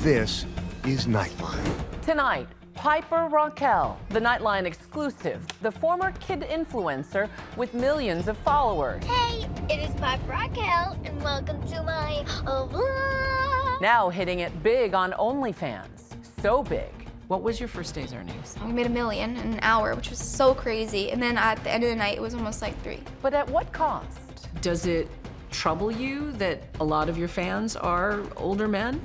This is Nightline. Tonight, Piper Rockelle, the Nightline exclusive, the former kid influencer with millions of followers. Hey, it is Piper Rockelle, and welcome to my vlog. Now hitting it big on OnlyFans. So big. What was your first day's earnings? We made $1 million in an hour, which was so crazy. And then at the end of the night, it was almost like 3. But at what cost? Does it trouble you that a lot of your fans are older men?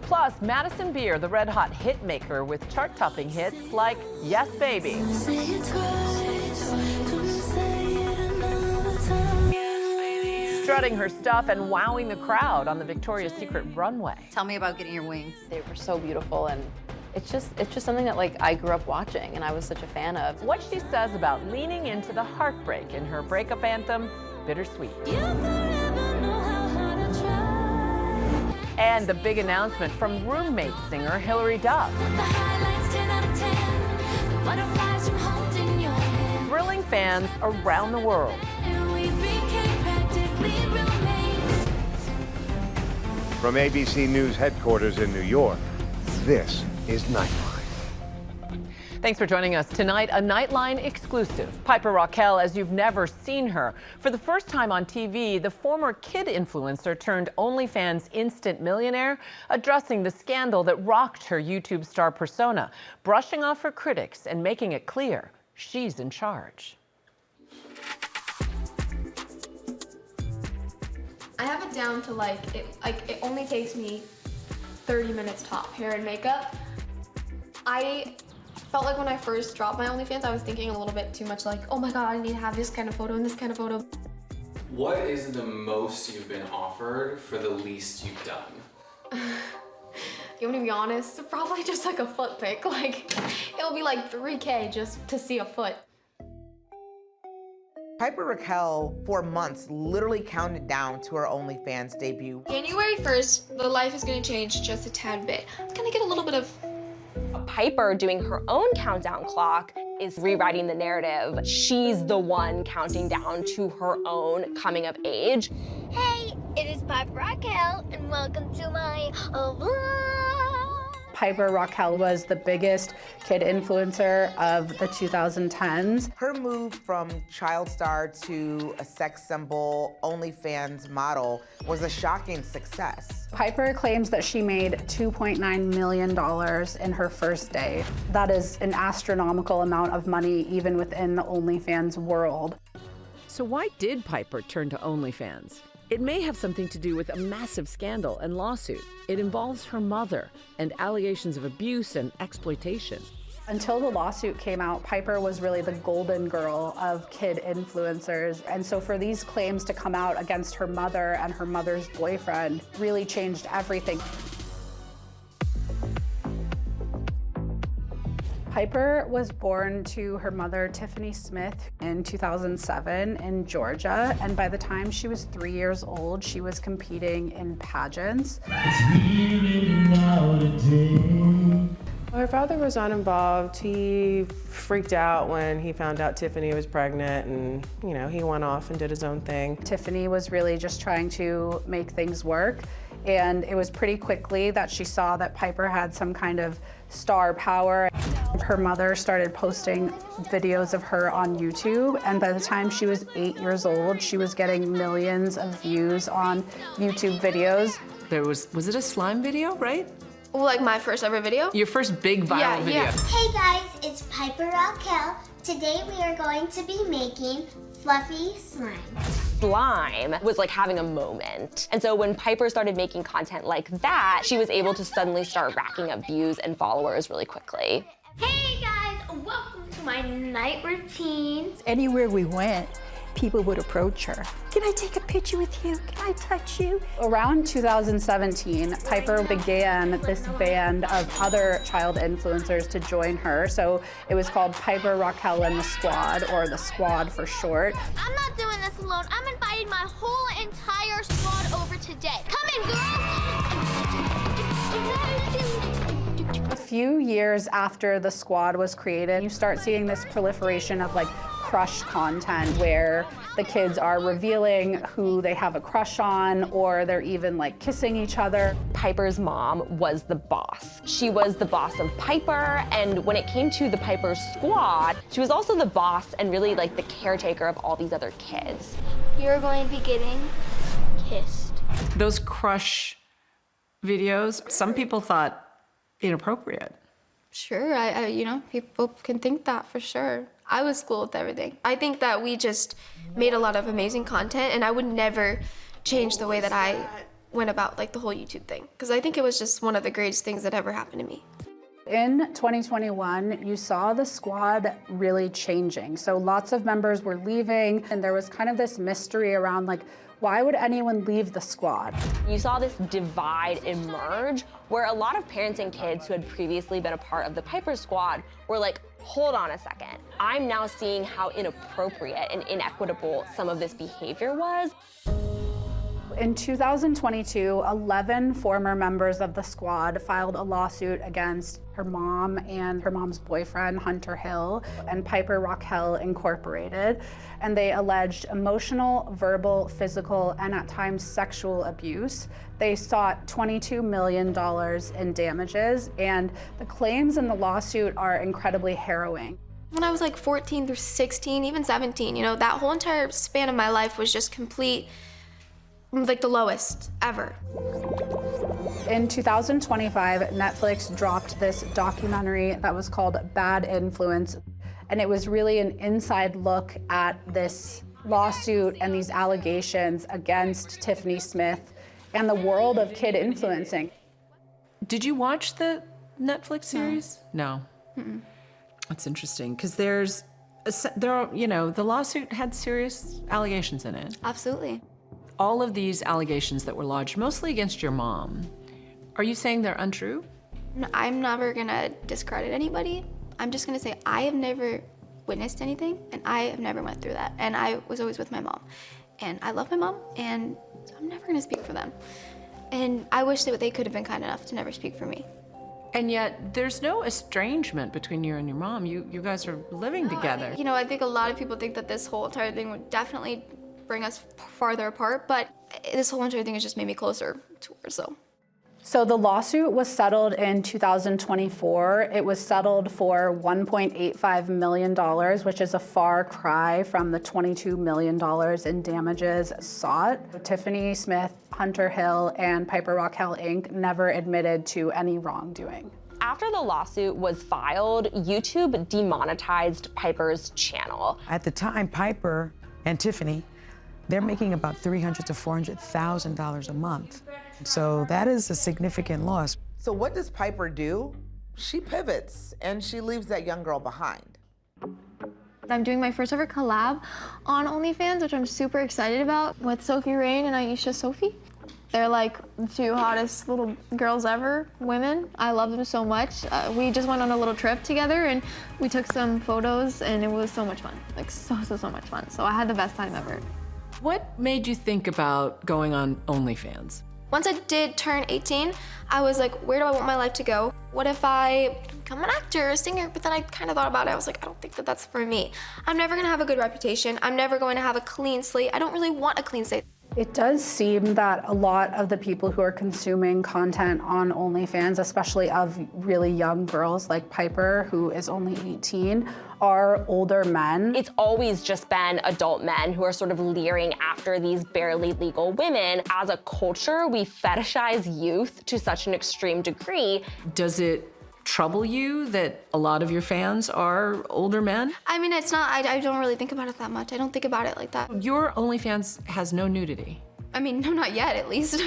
Plus, Madison Beer, the red-hot hit maker with chart-topping hits like Yes Baby. Strutting her stuff and wowing the crowd on the Victoria's Secret runway. Tell me about getting your wings. They were so beautiful, and it's just something that I grew up watching and I was such a fan of. What she says about leaning into the heartbreak in her breakup anthem, Bittersweet. And the big announcement from roommate singer Hilary Duff. Thrilling fans around the world. From ABC News headquarters in New York, this is Nightline. Thanks for joining us tonight. A Nightline exclusive. Piper Rockelle, as you've never seen her. For the first time on TV, the former kid influencer turned OnlyFans instant millionaire, addressing the scandal that rocked her YouTube star persona, brushing off her critics and making it clear she's in charge. I have it down to it only takes me 30 minutes top, hair and makeup. I felt like when I first dropped my OnlyFans, I was thinking a little bit too much like, oh my God, I need to have this kind of photo and this kind of photo. What is the most you've been offered for the least you've done? You want me to be honest? Probably just like a foot pic. It'll be like $3K just to see a foot. Piper Rockelle, for months, literally counted down to her OnlyFans debut. January 1st, the life is gonna change just a tad bit. It's gonna get a little bit of... Piper doing her own countdown clock is rewriting the narrative. She's the one counting down to her own coming of age. Hey, it is Piper Rockelle, and welcome to my vlog. Piper Rockelle was the biggest kid influencer of the 2010s. Her move from child star to a sex symbol OnlyFans model was a shocking success. Piper claims that she made $2.9 million in her first day. That is an astronomical amount of money even within the OnlyFans world. So why did Piper turn to OnlyFans? It may have something to do with a massive scandal and lawsuit. It involves her mother and allegations of abuse and exploitation. Until the lawsuit came out, Piper was really the golden girl of kid influencers. And so for these claims to come out against her mother and her mother's boyfriend really changed everything. Piper was born to her mother, Tiffany Smith, in 2007 in Georgia. And by the time she was 3 years old, she was competing in pageants. Her father was not involved. He freaked out when he found out Tiffany was pregnant, and he went off and did his own thing. Tiffany was really just trying to make things work. And it was pretty quickly that she saw that Piper had some kind of star power. Her mother started posting videos of her on YouTube, and by the time she was 8 years old, she was getting millions of views on YouTube videos. Was it a slime video, right? Well, like my first ever video? Your first big viral video. Yeah. Hey guys, it's Piper Rockelle. Today we are going to be making fluffy slime. Slime was like having a moment. And so when Piper started making content like that, she was able to suddenly start racking up views and followers really quickly. Hey guys, welcome to my night routine. Anywhere we went, people would approach her. Can I take a picture with you? Can I touch you? Around 2017, Piper began this band of other child influencers to join her. So it was called Piper Rockelle and the Squad, or the Squad for short. I'm not doing this alone. I'm inviting my whole entire squad over today. Come in, girls. A few years after the Squad was created, you start seeing this proliferation of crush content where the kids are revealing who they have a crush on, or they're even like kissing each other. Piper's mom was the boss. She was the boss of Piper, and when it came to the Piper squad, she was also the boss and really like the caretaker of all these other kids. You're going to be getting kissed. Those crush videos, some people thought inappropriate. Sure, you know, people can think that for sure. I was cool with everything. I think that we just made a lot of amazing content, and I would never change the way that I went about like the whole YouTube thing, because I think it was just one of the greatest things that ever happened to me. In 2021, you saw the squad really changing. So lots of members were leaving, and there was kind of this mystery around like, why would anyone leave the squad? You saw this divide emerge where a lot of parents and kids who had previously been a part of the Piper squad were like, hold on a second. I'm now seeing how inappropriate and inequitable some of this behavior was. In 2022, 11 former members of the squad filed a lawsuit against her mom and her mom's boyfriend, Hunter Hill, and Piper Rockelle Incorporated. And they alleged emotional, verbal, physical, and at times sexual abuse. They sought $22 million in damages, and the claims in the lawsuit are incredibly harrowing. When I was like 14 through 16, even 17, you know, that whole entire span of my life was just complete, like the lowest ever. In 2025, Netflix dropped this documentary that was called Bad Influence, and it was really an inside look at this lawsuit and these allegations against Tiffany Smith and the world of kid influencing. Did you watch the Netflix series? No. Mm-mm. That's interesting, because there are, you know, the lawsuit had serious allegations in it. Absolutely. All of these allegations that were lodged, mostly against your mom, are you saying they're untrue? No, I'm never gonna discredit anybody. I'm just gonna say I have never witnessed anything, and I have never went through that. And I was always with my mom. And I love my mom, and I'm never gonna speak for them. And I wish that they could have been kind enough to never speak for me. And yet, there's no estrangement between you and your mom. You guys are living together. You know, I think a lot of people think that this whole entire thing would definitely bring us farther apart, but this whole entire thing has just made me closer to her, so. So the lawsuit was settled in 2024. It was settled for $1.85 million, which is a far cry from the $22 million in damages sought. Tiffany Smith, Hunter Hill, and Piper Rockelle Inc. never admitted to any wrongdoing. After the lawsuit was filed, YouTube demonetized Piper's channel. At the time, Piper and Tiffany, they're making about $300,000 to $400,000 a month. So that is a significant loss. So what does Piper do? She pivots and she leaves that young girl behind. I'm doing my first ever collab on OnlyFans, which I'm super excited about, with Sophie Rain and Aisha Sophie. They're like the two hottest little girls ever, women. I love them so much. We just went on a little trip together and we took some photos and it was so much fun. Like so much fun. So I had the best time ever. What made you think about going on OnlyFans? Once I did turn 18, I was like, where do I want my life to go? What if I become an actor, a singer? But then I kind of thought about it. I was like, I don't think that that's for me. I'm never gonna have a good reputation. I'm never going to have a clean slate. I don't really want a clean slate. It does seem that a lot of the people who are consuming content on OnlyFans, especially of really young girls like Piper, who is only 18, are older men. It's always just been adult men who are sort of leering after these barely legal women. As a culture, we fetishize youth to such an extreme degree. Does it trouble you that a lot of your fans are older men? I mean, it's not, I don't really think about it that much. I don't think about it like that. Your OnlyFans has no nudity. I mean, no, not yet, at least.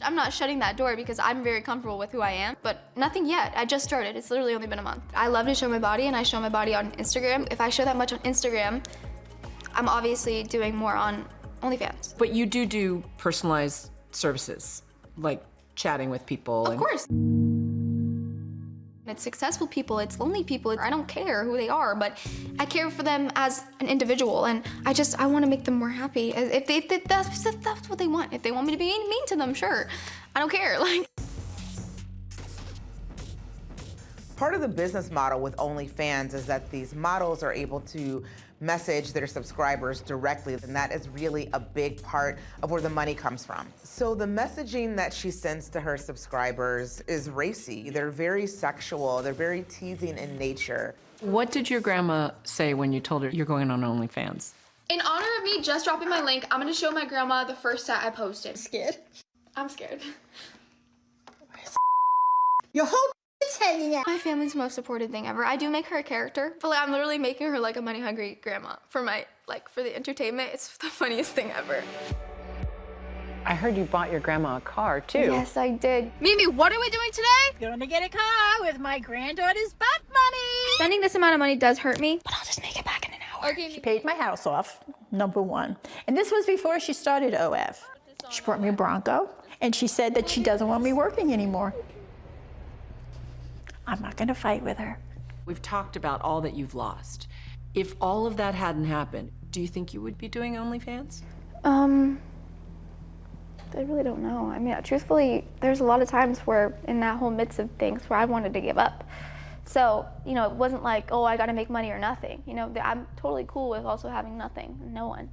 I'm not shutting that door because I'm very comfortable with who I am, but nothing yet. I just started. It's literally only been a month. I love to show my body, and I show my body on Instagram. If I show that much on Instagram, I'm obviously doing more on OnlyFans. But you do personalized services, like chatting with people. Of course. It's successful people, it's lonely people. I don't care who they are, but I care for them as an individual, and I want to make them more happy. If that's what they want. If they want me to be mean to them, sure. I don't care. Like. Part of the business model with OnlyFans is that these models are able to message their subscribers directly, and that is really a big part of where the money comes from. So the messaging that she sends to her subscribers is racy. They're very sexual, they're very teasing in nature. What did your grandma say when you told her you're going on OnlyFans? In honor of me just dropping my link, I'm gonna show my grandma the first set I posted. Scared? I'm scared. Your whole is hanging out. My family's the most supportive thing ever. I do make her a character, but like, I'm literally making her like a money-hungry grandma for my, like, for the entertainment. It's the funniest thing ever. I heard you bought your grandma a car, too. Yes, I did. Mimi, what are we doing today? Gonna get a car with my granddaughter's butt money. Spending this amount of money does hurt me, but I'll just make it back in an hour. Okay, she paid my house off, #1. And this was before she started OF. She brought me a Bronco, and she said that she doesn't want me working anymore. I'm not gonna fight with her. We've talked about all that you've lost. If all of that hadn't happened, do you think you would be doing OnlyFans? I really don't know. I mean, truthfully, there's a lot of times where in that whole midst of things where I wanted to give up. So, you know, it wasn't like, oh, I gotta make money or nothing. You know, I'm totally cool with also having nothing, no one.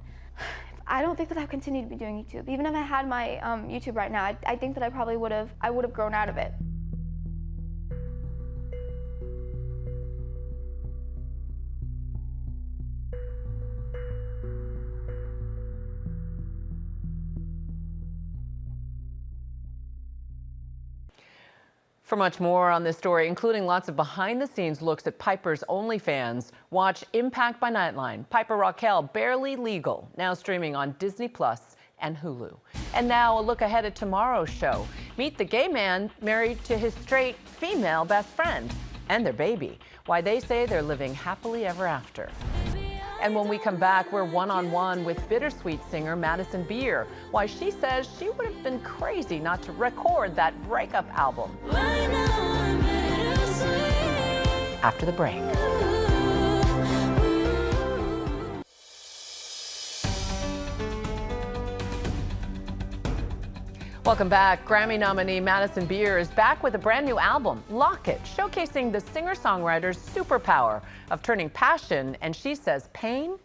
I don't think that I've continued to be doing YouTube. Even if I had my YouTube right now, I think that I probably would have grown out of it. For much more on this story, including lots of behind-the-scenes looks at Piper's OnlyFans, watch Impact by Nightline. Piper Rockelle, Barely Legal, now streaming on Disney Plus and Hulu. And now a look ahead at tomorrow's show. Meet the gay man married to his straight female best friend and their baby. Why they say they're living happily ever after. And when we come back, we're one-on-one with Bittersweet singer Madison Beer. Why she says she would have been crazy not to record that breakup album. After the break. Welcome back. Grammy nominee Madison Beer is back with a brand new album, Lock It, showcasing the singer-songwriter's superpower of turning passion, and she says pain,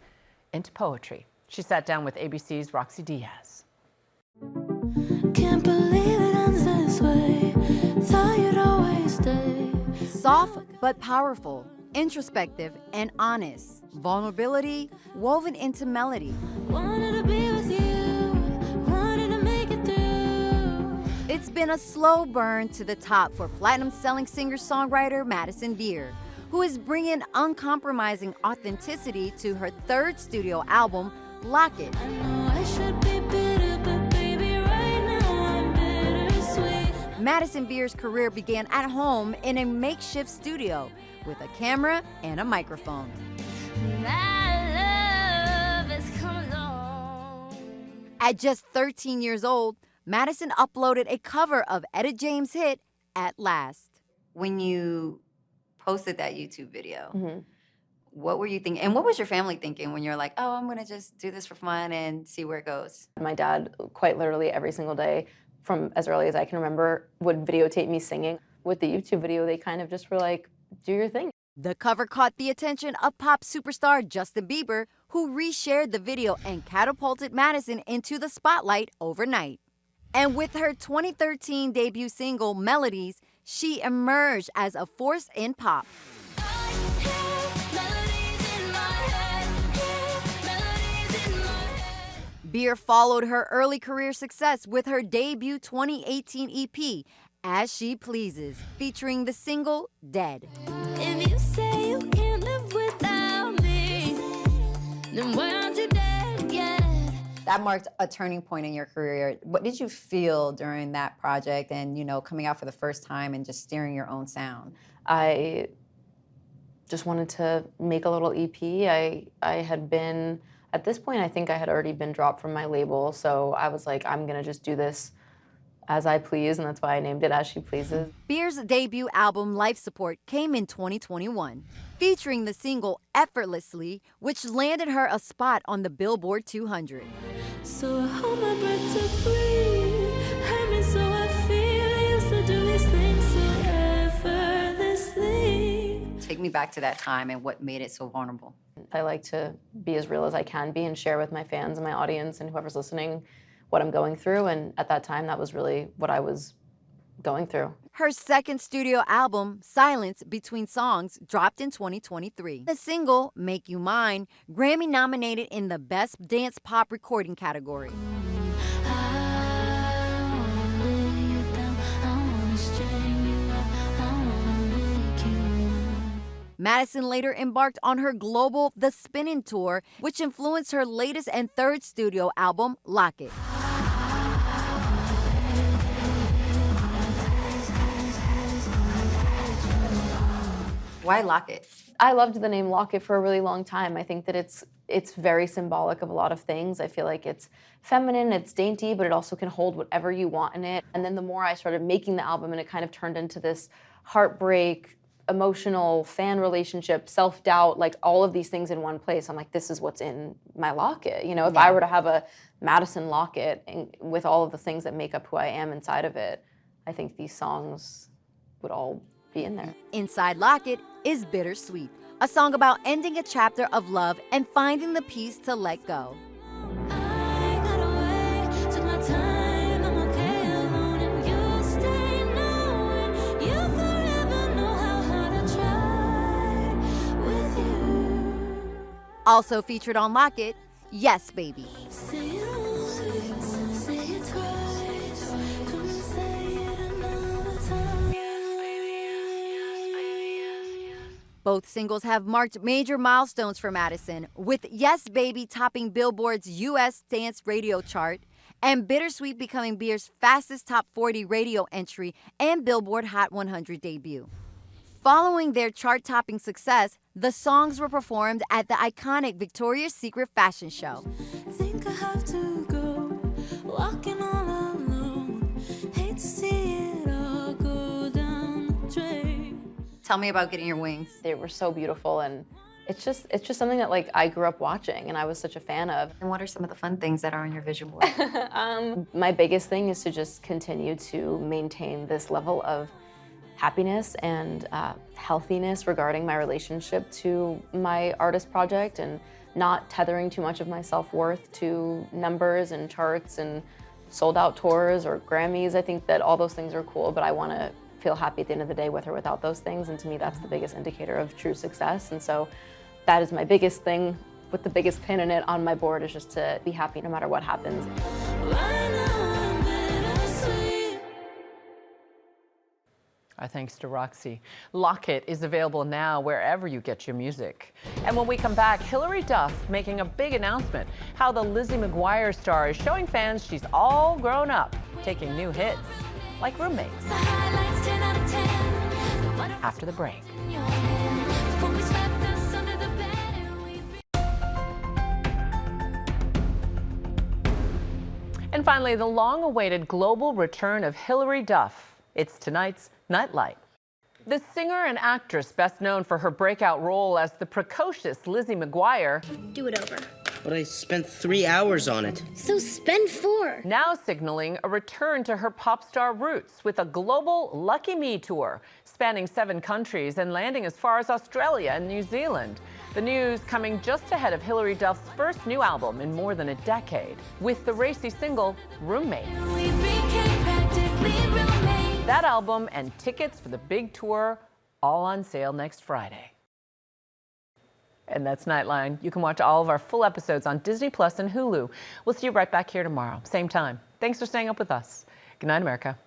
into poetry. She sat down with ABC's Roxy Diaz. Can't believe it ends this way. Thought you'd always stay. Soft but powerful, introspective and honest. Vulnerability woven into melody. Wanted to be with you. Wanted to make it through. It's been a slow burn to the top for platinum-selling singer-songwriter Madison Beer, who is bringing uncompromising authenticity to her third studio album, Lock It. I know I should be bitter, but baby, right now I'm bittersweet. Madison Beer's career began at home in a makeshift studio with a camera and a microphone. My love has come along. At just 13 years old, Madison uploaded a cover of Etta James' hit, At Last. When you posted that YouTube video, what were you thinking? And what was your family thinking when you're like, oh, I'm gonna just do this for fun and see where it goes? My dad, quite literally every single day, from as early as I can remember, would videotape me singing. With the YouTube video, they kind of just were like, do your thing. The cover caught the attention of pop superstar Justin Bieber, who reshared the video and catapulted Madison into the spotlight overnight. And with her 2013 debut single, Melodies, she emerged as a force in pop. Beer followed her early career success with her debut 2018 EP, As She Pleases, featuring the single, Dead. If you say you can't live without me, then why aren't you dead yet? That marked a turning point in your career. What did you feel during that project and, you know, coming out for the first time and just steering your own sound? I just wanted to make a little EP. I had been, at this point, I think I had already been dropped from my label, so I was like, I'm gonna just do this as I please, and that's why I named it As She Pleases. Beer's debut album, Life Support, came in 2021, featuring the single Effortlessly, which landed her a spot on the Billboard 200. So I hold my breath to breathe. Hurt me so I feel. Used to do these things so effortlessly. Take me back to that time and what made it so vulnerable. I like to be as real as I can be and share with my fans and my audience and whoever's listening what I'm going through. And at that time, that was really what I was going through. Her second studio album, Silence Between Songs, dropped in 2023. The single, Make You Mine, Grammy-nominated in the Best Dance Pop Recording category. Madison later embarked on her global The Spinning Tour, which influenced her latest and third studio album, Lock It. Why Lock It? I loved the name Lock It for a really long time. I think that it's very symbolic of a lot of things. I feel like it's feminine, it's dainty, but it also can hold whatever you want in it. And then the more I started making the album and it kind of turned into this heartbreak, emotional fan relationship, self-doubt, like all of these things in one place. I'm like, this is what's in my locket. You know, if I were to have a Madison locket and with all of the things that make up who I am inside of it, I think these songs would all be in there. Inside Locket is Bittersweet, a song about ending a chapter of love and finding the peace to let go. Also featured on Locket, Yes Baby. Both singles have marked major milestones for Madison, with Yes Baby topping Billboard's U.S. Dance Radio chart and Bittersweet becoming Beer's fastest top 40 radio entry and Billboard Hot 100 debut. Following their chart-topping success, the songs were performed at the iconic Victoria's Secret fashion show. Think I have to go, walking all alone. Hate to see it all go down the drain. Tell me about getting your wings. They were so beautiful, and it's just something that like I grew up watching and I was such a fan of. And what are some of the fun things that are on your vision board? My biggest thing is to just continue to maintain this level of happiness and healthiness regarding my relationship to my artist project and not tethering too much of my self-worth to numbers and charts and sold-out tours or Grammys. I think that all those things are cool, but I want to feel happy at the end of the day with or without those things, and to me that's the biggest indicator of true success. And so that is my biggest thing with the biggest pin in it on my board, is just to be happy no matter what happens. Our thanks to Roxy. Lock It is available now wherever you get your music. And when we come back, Hilary Duff making a big announcement, how the Lizzie McGuire star is showing fans she's all grown up, taking new hits, like Roommates. After the break. And finally, the long-awaited global return of Hilary Duff. It's tonight's Nightline. The singer and actress, best known for her breakout role as the precocious Lizzie McGuire. Do it over. But I spent 3 hours on it. So spend 4. Now signaling a return to her pop star roots with a global Lucky Me tour, spanning 7 countries and landing as far as Australia and New Zealand. The news coming just ahead of Hilary Duff's first new album in more than a decade, with the racy single, Roommates. That album and tickets for the big tour all on sale next Friday. And that's Nightline. You can watch all of our full episodes on Disney Plus and Hulu. We'll see you right back here tomorrow, same time. Thanks for staying up with us. Good night, America.